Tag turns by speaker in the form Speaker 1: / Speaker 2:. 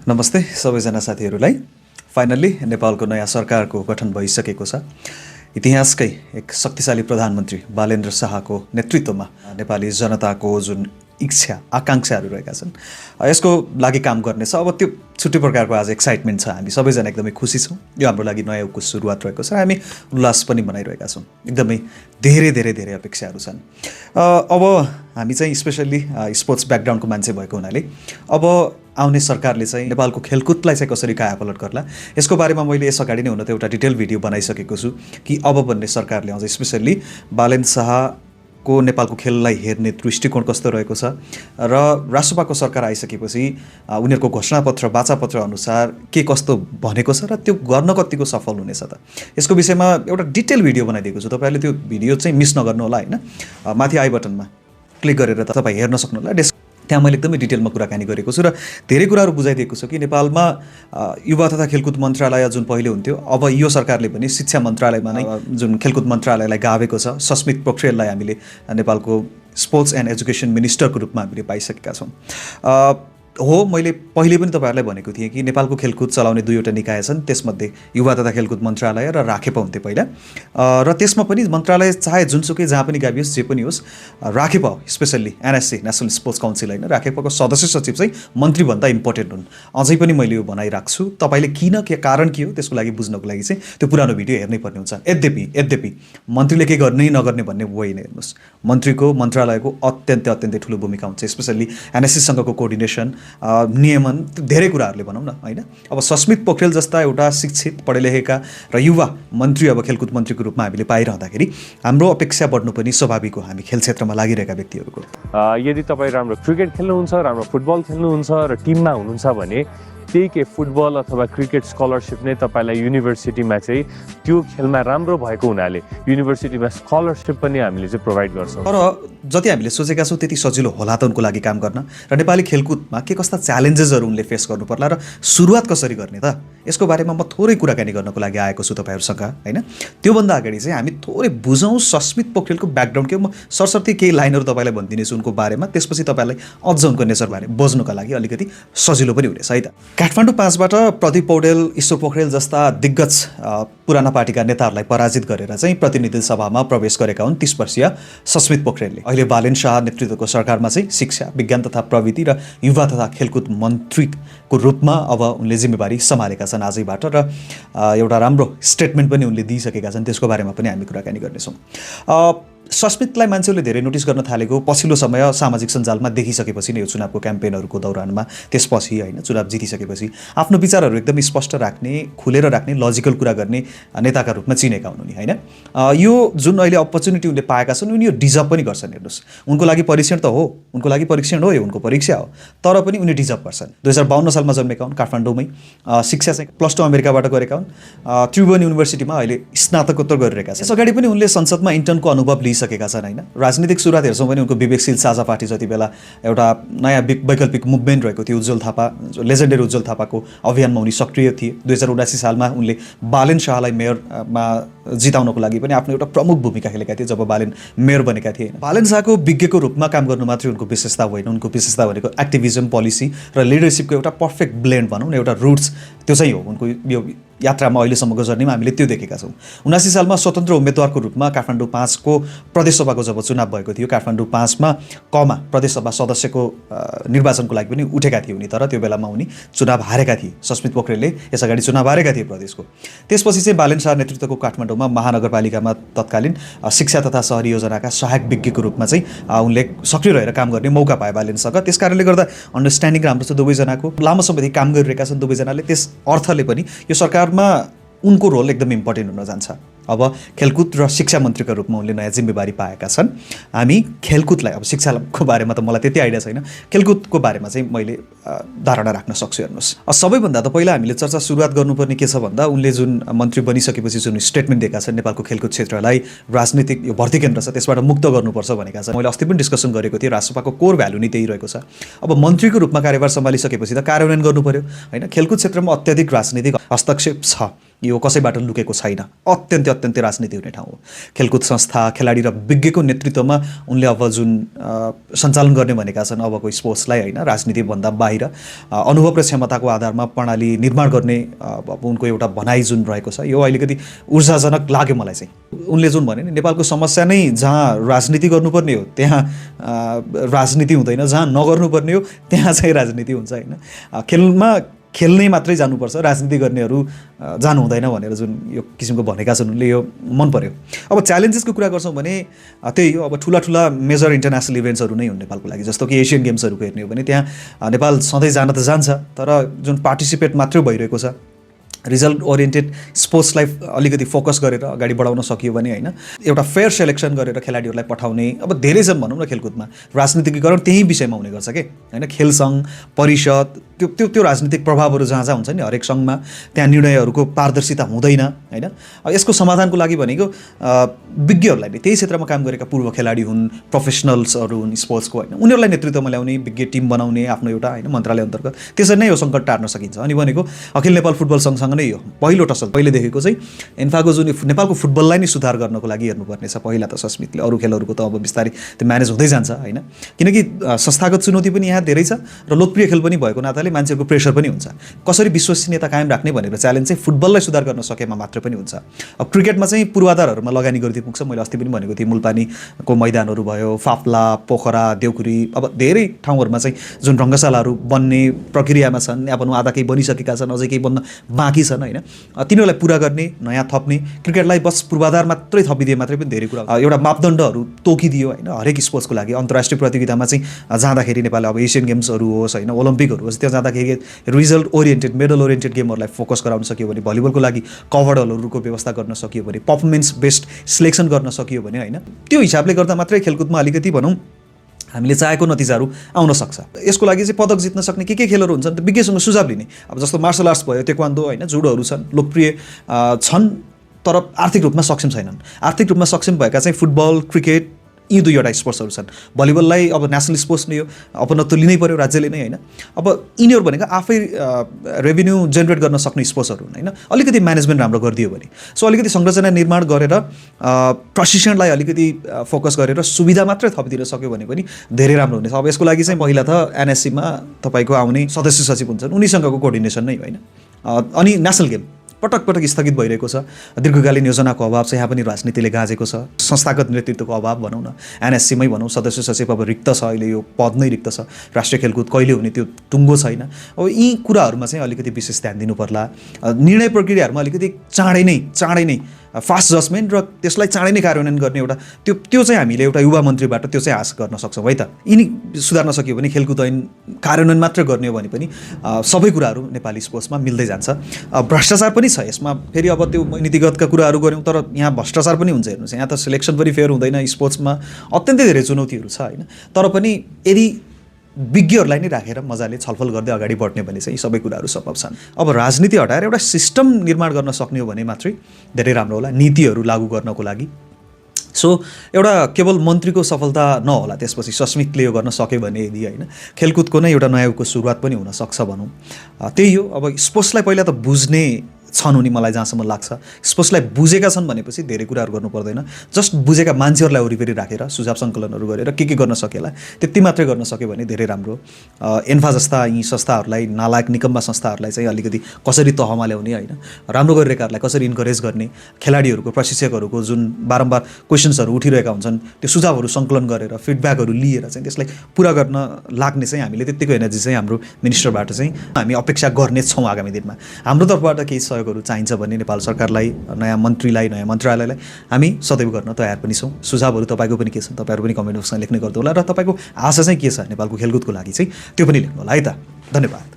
Speaker 1: नमस्ते सबैजना साथीहरूलाई। फाइनल्ली नेपालको नयाँ सरकारको गठन भइसकेको छ। इतिहासकै एक शक्तिशाली प्रधानमन्त्री बालेन्द्र शाहको नेतृत्वमा नेपाली जनताको जुन इच्छा आकाङ्क्षाहरू रहेका छन् यसको लागि काम गर्नेछ। अब त्यो छुट्टै प्रकारको आज एक्साइटमेन्ट छ। हामी सबैजना एकदमै खुसी छौँ। यो हाम्रो लागि नयाँ युगको सुरुवात रहेको छ। हामी उल्लास पनि मनाइरहेका छौँ। एकदमै धेरै अपेक्षाहरू छन्। अब हामी चाहिँ स्पेसल्ली स्पोर्ट्स ब्याकग्राउन्डको मान्छे भएको हुनाले अब आउने सरकारले चाहिँ नेपालको खेलकुदलाई चाहिँ कसरी कायापलट गर्ला यसको बारेमा मैले यस अगाडि नै हुन त एउटा डिटेल भिडियो बनाइसकेको छु कि अब भन्ने सरकारले अझ स्पेसल्ली बालेन्द्र शाहको नेपालको खेललाई हेर्ने दृष्टिकोण कस्तो रहेको छ र राष्ट्रसभाको सरकार आइसकेपछि उनीहरूको घोषणापत्र वाचापत्र अनुसार के कस्तो भनेको छ र त्यो गर्न कतिको सफल हुनेछ त यसको विषयमा एउटा डिटेल भिडियो बनाइदिएको छु। तपाईँहरूले त्यो भिडियो चाहिँ मिस नगर्नु होला हैन। माथि आई बटनमा क्लिक गरेर तपाईँ हेर्न सक्नु होला। त्यहाँ मैले एकदमै डिटेलमा कुराकानी गरेको छु र धेरै कुराहरू बुझाइदिएको छु कि नेपालमा युवा तथा खेलकुद मन्त्रालय जुन पहिले हुन्थ्यो अब यो सरकारले पनि शिक्षा मन्त्रालयमा नै जुन खेलकुद मन्त्रालयलाई गाभेको छ। सस्मित पोखरेललाई हामीले नेपालको स्पोर्ट्स एन्ड एजुकेसन मिनिस्टरको रूपमा हामीले पाइसकेका छौँ। मैले पहिले पनि तपाईँहरूलाई भनेको थिएँ कि नेपालको खेलकुद चलाउने दुईवटा निकाय छन्। त्यसमध्ये युवा तथा खेलकुद मन्त्रालय र राखेपा हुन्थ्यो पहिला र त्यसमा पनि मन्त्रालय चाहे जुनसुकै जहाँ पनि गाभियोस् जे पनि होस् Rakhepa specially NSC national sports council होइन राखेपाको सदस्य सचिव चाहिँ मन्त्रीभन्दा इम्पोर्टेन्ट हुन्। अझै पनि मैले यो भनाइरहेको छु। तपाईँले किन के कारण के हो त्यसको लागि बुझ्नको लागि चाहिँ त्यो पुरानो भिडियो हेर्नै पर्ने हुन्छ। यद्यपि मन्त्रीले के गर्ने नगर्ने भन्ने होइन। हेर्नुहोस् मन्त्रीको मन्त्रालयको अत्यन्तै ठुलो भूमिका हुन्छ। स्पेसल्ली एनएससीसँगको कोअर्डिनेसन नियमन धेरै कुराहरूले भनौँ न होइन। अब सस्मित पोखरेल जस्ता एउटा शिक्षित पढेलेखेका र युवा मन्त्री अब खेलकुद मन्त्रीको रूपमा हामीले पाइरहँदाखेरि हाम्रो अपेक्षा बढ्नु पनि स्वाभाविक हो हामी खेल क्षेत्रमा लागिरहेका व्यक्तिहरूको।
Speaker 2: यदि तपाईँ राम्रो क्रिकेट खेल्नुहुन्छ, राम्रो फुटबल खेल्नुहुन्छ र टिममा हुनुहुन्छ भने त्यही के फुटबल अथवा क्रिकेट स्कलरसिप नै तपाईँलाई युनिभर्सिटीमा चाहिँ त्यो खेलमा राम्रो भएको हुनाले युनिभर्सिटीमा स्कलरसिप पनि हामीले चाहिँ प्रोभाइड गर्छौँ।
Speaker 1: तर जति हामीले सोचेका छौँ त्यति सजिलो होला त उनको लागि काम गर्न र नेपाली खेलकुदमा के कस्ता च्यालेन्जेसहरू उनले फेस गर्नु पर्ला र सुरुवात कसरी गर्ने त यसको बारेमा म थोरै कुराकानी गर्नको लागि आएको छु तपाईँहरूसँग होइन। त्योभन्दा अगाडि चाहिँ हामी थोरै बुझौँ सस्मित पोखरेलको ब्याकग्राउन्ड के। म सरसर्ती केही लाइनहरू तपाईँलाई भनिदिनेछु उनको बारेमा, त्यसपछि तपाईँलाई अझ उनको नेचरबारे बुझ्नुको लागि अलिकति सजिलो पनि हुनेछ है त। काठमाडौँ 5बाट प्रदीप पौडेल, ईश्वर पोखरेल जस्ता दिग्गज पुराना पार्टीका नेताहरूलाई पराजित गरेर चाहिँ प्रतिनिधि सभामा प्रवेश गरेका हुन् 30 वर्षीय सस्मित पोखरेलले। अहिले बालेन्द्र शाह नेतृत्वको सरकारमा चाहिँ शिक्षा विज्ञान तथा प्रविधि र युवा तथा खेलकुद मन्त्रीको रूपमा अब उनले जिम्मेवारी सम्हालेका छन् आजैबाट र एउटा राम्रो स्टेटमेन्ट पनि उनले दिइसकेका छन्। त्यसको बारेमा पनि हामी कुराकानी गर्नेछौँ। सस्मितलाई मान्छेहरूले धेरै नोटिस गर्न थालेको पछिल्लो समय सामाजिक सञ्जालमा देखिसकेपछि नै यो चुनावको क्याम्पेनहरूको दौरानमा त्यसपछि होइन चुनाव जितिसकेपछि आफ्नो विचारहरू एकदमै स्पष्ट राख्ने, खुलेर राख्ने, लजिकल कुरा गर्ने नेताका रूपमा चिनेका हुनु नि होइन। यो जुन अहिले अपर्च्युनिटी उनले पाएका छन् उनी यो डिजर्भ पनि गर्छन्। हेर्नुहोस् उनको लागि परीक्षण त हो, उनको लागि परीक्षण हो, यो उनको परीक्षा हो, तर पनि उनी डिजर्भ गर्छन्। 2052 सालमा जन्मेका हुन् काठमाडौँमै। शिक्षा चाहिँ +2 अमेरिकाबाट गरेका हुन्। त्रिभुवन युनिभर्सिटीमा अहिले स्नातकोत्तर गरिरहेका छन्। यसअगाडि पनि उनले संसदमा इन्टर्नको अनुभव लिइसकेका छन् होइन। राजनीतिक सुरुवात हेर्छौँ भने उनको विवेकशील साझा पार्टी जति बेला एउटा नयाँ वैकल्पिक मुभमेन्ट रहेको थियो उज्जवल थापा लेजेन्डरी उज्जवल थापाको अभियानमा उनी सक्रिय थिए। 2079 सालमा उनले बालेन्द्र शाहलाई मेयरमा जिताउनको लागि पनि आफ्नो एउटा प्रमुख भूमिका खेलेका थिए जब बालेन मेयर बनेका थिए। बालेन्द्र शाहको विज्ञको रूपमा काम गर्नु मात्रै उनको विशेषता होइन। उनको विशेषता भनेको एक्टिभिजम, पोलिसी र लिडरसिपको एउटा पर्फेक्ट ब्लेन्ड भनौँ न, एउटा रुट्स त्यो चाहिँ हो उनको यो यात्रामा अहिलेसम्मको जर्नीमा हामीले त्यो देखेका छौँ। 79 सालमा स्वतन्त्र उम्मेदवारको रूपमा काठमाडौँ 5को प्रदेशसभाको जब चुनाव भएको थियो काठमाडौँ 5मा कमा प्रदेशसभा सदस्यको निर्वाचनको लागि पनि उठेका थिए उनी, तर त्यो बेलामा उनी चुनाव हारेका थिए। सस्मित पोखरेलले यसअगाडि चुनाव हारेका थिए प्रदेशको। त्यसपछि चाहिँ बालेन्द्र शाह नेतृत्वको काठमाडौँमा महानगरपालिकामा तत्कालीन शिक्षा तथा शहरी योजनाका सहायक विज्ञको रूपमा चाहिँ उनले सक्रिय रहेर काम गर्ने मौका पाए बालेन्द्रसँग। त्यस कारणले गर्दा अन्डरस्ट्यान्डिङ राम्रो छ दुवैजनाको। लामो समयदेखि काम गरिरहेका छन् दुवैजनाले। त्यस अर्थले पनि यो सरकारमा उनको रोल एकदम इम्पोर्टेन्ट हुन जान्छ। अब खेलकुद र शिक्षा मन्त्रीका रूपमा उनले नयाँ जिम्मेवारी पाएका छन्। हामी खेलकुदलाई अब शिक्षाको बारेमा त मलाई त्यति आइडिया छैन, खेलकुदको बारेमा चाहिँ मैले धारणा राख्न सक्छु। हेर्नुहोस् सबैभन्दा त पहिला हामीले चर्चा सुरुवात गर्नुपर्ने के छ भन्दा उनले जुन मन्त्री बनिसकेपछि जुन स्टेटमेन्ट दिएका छन् नेपालको खेलकुद क्षेत्रलाई राजनीतिक यो भर्ती केन्द्र छ त्यसबाट मुक्त गर्नुपर्छ भनेका छन्। मैले अस्ति पनि डिस्कसन गरेको थिएँ, राष्ट्रसभाको कोर भ्यालु नै त्यही रहेको छ। अब मन्त्रीको रूपमा कार्यभार सम्हालिसकेपछि त कार्यान्वयन गर्नु पर्यो होइन। खेलकुद क्षेत्रमा अत्याधिक राजनीतिक हस्तक्षेप छ यो कसैबाट लुकेको छैन, अत्यन्तै राजनीति हुने ठाउँ हो। खेलकुद संस्था, खेलाडी र विज्ञको नेतृत्वमा उनले अब जुन सञ्चालन गर्ने भनेका छन् अबको स्पोर्ट्सलाई होइन, राजनीतिभन्दा बाहिर अनुभव र क्षमताको आधारमा प्रणाली निर्माण गर्ने अब उनको एउटा भनाइ जुन रहेको छ, यो अलिकति ऊर्जाजनक लाग्यो मलाई चाहिँ। उनले जुन भने नि नेपालको समस्या नै जहाँ राजनीति गर्नुपर्ने हो त्यहाँ राजनीति हुँदैन, जहाँ नगर्नुपर्ने हो त्यहाँ चाहिँ राजनीति हुन्छ होइन। खेलमा खेल्नै मात्रै जानुपर्छ, राजनीति गर्नेहरू जानु हुँदैन भनेर जुन यो किसिमको भनेका छन् उनले, यो मन पर्यो। अब च्यालेन्जेसको कुरा गर्छौँ भने त्यही हो, अब ठुला मेजर इन्टरनेसनल इभेन्ट्सहरू नै हुन् नेपालको लागि। जस्तो कि एसियन गेम्सहरूको हेर्ने हो भने त्यहाँ नेपाल सधैँ जान त जान्छ, तर जुन पार्टिसिपेट मात्रै भइरहेको छ, रिजल्ट ओरिएन्टेड स्पोर्ट्सलाई अलिकति फोकस गरेर अगाडि बढाउन सकियो भने होइन, एउटा फेयर सेलेक्सन गरेर खेलाडीहरूलाई पठाउने, अब धेरै छन् भनौँ न खेलकुदमा, राजनीतिकीकरण त्यही विषयमा हुने गर्छ के होइन। खेल सङ्घ, परिषद, त्यो राजनीतिक प्रभावहरू जहाँ हुन्छ नि हरेक सङ्घमा, त्यहाँ निर्णयहरूको पारदर्शिता हुँदैन होइन। यसको समाधानको लागि भनेको विज्ञहरूलाई नै, त्यही क्षेत्रमा काम गरेका पूर्व खेलाडी हुन्, प्रोफेसनल्सहरू हुन् स्पोर्ट्सको होइन, उनीहरूलाई नेतृत्वमा ल्याउने, विज्ञ टिम बनाउने आफ्नो एउटा होइन मन्त्रालय अन्तर्गत, त्यसरी नै यो सङ्कट टार्न सकिन्छ। अनि भनेको अखिल नेपाल फुटबल सङ्घसँग नै यो पहिलो टसल पहिलेदेखिको चाहिँ इन्फाको जुन नेपालको फुटबललाई नै सुधार गर्नको लागि हेर्नुपर्ने छ। पहिला त सस्मितले, अरू खेलहरूको त अब बिस्तारै त्यो म्यानेज हुँदै जान्छ होइन, किनकि संस्थागत चुनौती पनि यहाँ धेरै छ र लोकप्रिय खेल पनि भएको नाताले मान्छेको प्रेसर पनि हुन्छ। कसरी विश्वसनीयता कायम राख्ने भनेर च्यालेन्ज चाहिँ फुटबललाई सुधार गर्न सकेमा मात्र पनि हुन्छ। अब क्रिकेटमा चाहिँ पूर्वाधारहरूमा लगानी गरिदिनु पुग्छ। मैले अस्ति पनि भनेको थिएँ, मुलपानीको मैदानहरू भयो, फाप्ला, पोखरा, देउखुरी, अब धेरै ठाउँहरूमा चाहिँ जुन रङ्गशालाहरू बन्ने प्रक्रियामा छन्, अब आधा केही बनिसकेका छन्, अझै केही बन्न बाँकी छन् होइन, तिनीहरूलाई पुरा गर्ने, नयाँ थप्ने, क्रिकेटलाई बस पूर्वाधार मात्रै थपिदिए मात्रै पनि धेरै कुरा, एउटा मापदण्डहरू तोकिदियो होइन हरेक स्पोर्ट्सको लागि। अन्तर्राष्ट्रिय प्रतियोगितामा चाहिँ जाँदाखेरि नेपाल अब एसियन गेम्सहरू होस् होइन, ओलम्पिकहरू होस्, त्यहाँ जाँदाखेरि रिजल्ट ओरिएन्टेड, मेडल ओरिएन्टेड गेमहरूलाई फोकस गराउन सकियो भने, भलिबलको लागि कभर्ड हलहरूको व्यवस्था गर्न सकियो भने, पर्फर्मेन्स बेस्ड सिलेक्सन गर्न सकियो भने होइन, त्यो हिसाबले गर्दा मात्रै खेलकुदमा अलिकति भनौँ हामीले चाहेको नतिजाहरू आउन सक्छ। यसको लागि चाहिँ पदक जित्न सक्ने के खेलहरू हुन्छन् त विज्ञसँग सुझाव लिने। अब जस्तो मार्सल आर्ट्स भयो, तेक्वान्दो होइन, जुडोहरू छन्, लोकप्रिय छन् तर आर्थिक रूपमा सक्षम छैनन्। आर्थिक रूपमा सक्षम भएका चाहिँ फुटबल, क्रिकेट, यी दुईवटा स्पोर्ट्सहरू छन्। भलिबललाई अब नेसनल स्पोर्ट्स नै हो, अपनत्व लिनै पऱ्यो राज्यले नै होइन। अब यिनीहरू भनेको आफै रेभिन्यू जेनेरेट गर्न सक्ने स्पोर्ट्सहरू हुन् होइन, अलिकति म्यानेजमेन्ट राम्रो गरिदियो भने। सो अलिकति संरचना निर्माण गरेर प्रशिक्षणलाई अलिकति फोकस गरेर सुविधा मात्रै थपिदिन सक्यो भने पनि धेरै राम्रो हुनेछ। अब यसको लागि चाहिँ पहिला त एनएससीमा तपाईँको आउने सदस्य सचिव हुन्छन्, उनीसँगको कोअर्डिनेसन नै होइन। अनि नेसनल गेम पटक स्थगित भइरहेको छ, दीर्घकालीन योजनाको अभाव छ, यहाँ पनि राजनीतिले गाँजेको छ, संस्थागत नेतृत्वको अभाव भनौँ न, एनएससीमै भनौँ सदस्य सचिव अब रिक्त छ, अहिले यो पद नै रिक्त छ, राष्ट्रिय खेलकुद कहिले हुने त्यो टुङ्गो छैन। अब यी कुराहरूमा चाहिँ अलिकति विशेष ध्यान दिनु पर्ला। निर्णय प्रक्रियाहरूमा अलिकति चाँडै नै फास्ट जजमेन्ट र त्यसलाई चाँडै नै कार्यान्वयन गर्ने एउटा त्यो चाहिँ हामीले एउटा युवा मन्त्रीबाट त्यो चाहिँ आश गर्न सक्छौँ है त। यिनी सुधार्न सकियो भने, खेलकुद ऐन कार्यान्वयन मात्र गर्ने हो भने पनि सबै कुराहरू नेपाली स्पोर्ट्समा मिल्दै जान्छ। भ्रष्टाचार पनि छ यसमा, फेरि अब त्यो नीतिगतका कुराहरू गऱ्यौँ तर यहाँ भ्रष्टाचार पनि हुन्छ। हेर्नुहोस् यहाँ त सिलेक्सन पनि फेयर हुँदैन, स्पोर्ट्समा अत्यन्तै धेरै चुनौतीहरू छ होइन। तर पनि यदि विज्ञहरूलाई नै राखेर मजाले छलफल गर्दै अगाडि बढ्ने भने चाहिँ सबै कुराहरू सम्भव छन्। अब राजनीति हटाएर एउटा सिस्टम निर्माण गर्न सक्ने हो भने मात्रै धेरै राम्रो होला नीतिहरू लागू गर्नको लागि। सो एउटा केवल मन्त्रीको सफलता नहोला, त्यसपछि सस्मितले यो गर्न सक्यो भने यदि होइन, खेलकुदको नै एउटा नयाँ युगको सुरुवात पनि हुनसक्छ भनौँ। त्यही हो, अब स्पोर्ट्सलाई पहिला त बुझ्ने छन् उनी, मलाई जहाँसम्म लाग्छ स्पोर्ट्सलाई बुझेका छन् भनेपछि धेरै कुराहरू गर्नु पर्दैन। जस्ट बुझेका मान्छेहरूलाई वरिपरि राखेर सुझाव सङ्कलनहरू गरेर के गर्न सकेला त्यति मात्रै गर्न सक्यो भने धेरै राम्रो। एन्फा जस्ता यी संस्थाहरूलाई, नालायक निकम्मा संस्थाहरूलाई चाहिँ अलिकति कसरी तहमा ल्याउने होइन, राम्रो गरिरहेकाहरूलाई कसरी इन्करेज गर्ने, खेलाडीहरूको, प्रशिक्षकहरूको जुन बारम्बार क्वेसन्सहरू उठिरहेका हुन्छन् त्यो सुझावहरू सङ्कलन गरेर फिडब्याकहरू लिएर चाहिँ त्यसलाई पुरा गर्न लाग्ने चाहिँ हामीले त्यत्तिको एनर्जी चाहिँ हाम्रो मिनिस्टरबाट चाहिँ हामी अपेक्षा गर्नेछौँ आगामी दिनमा। हाम्रो तर्फबाट केही सहयोगहरू चाहिन्छ भने नेपाल सरकारलाई, नयाँ मन्त्रीलाई, नयाँ मन्त्रालयलाई हामी सदैव गर्न तयार पनि छौँ। सुझावहरू तपाईँको पनि के छन् तपाईँहरू पनि कमेन्ट बक्समा लेख्ने गर्नु होला र तपाईँको आशा चाहिँ के छ नेपालको खेलकुदको लागि चाहिँ त्यो पनि लेख्नु होला है त। धन्यवाद।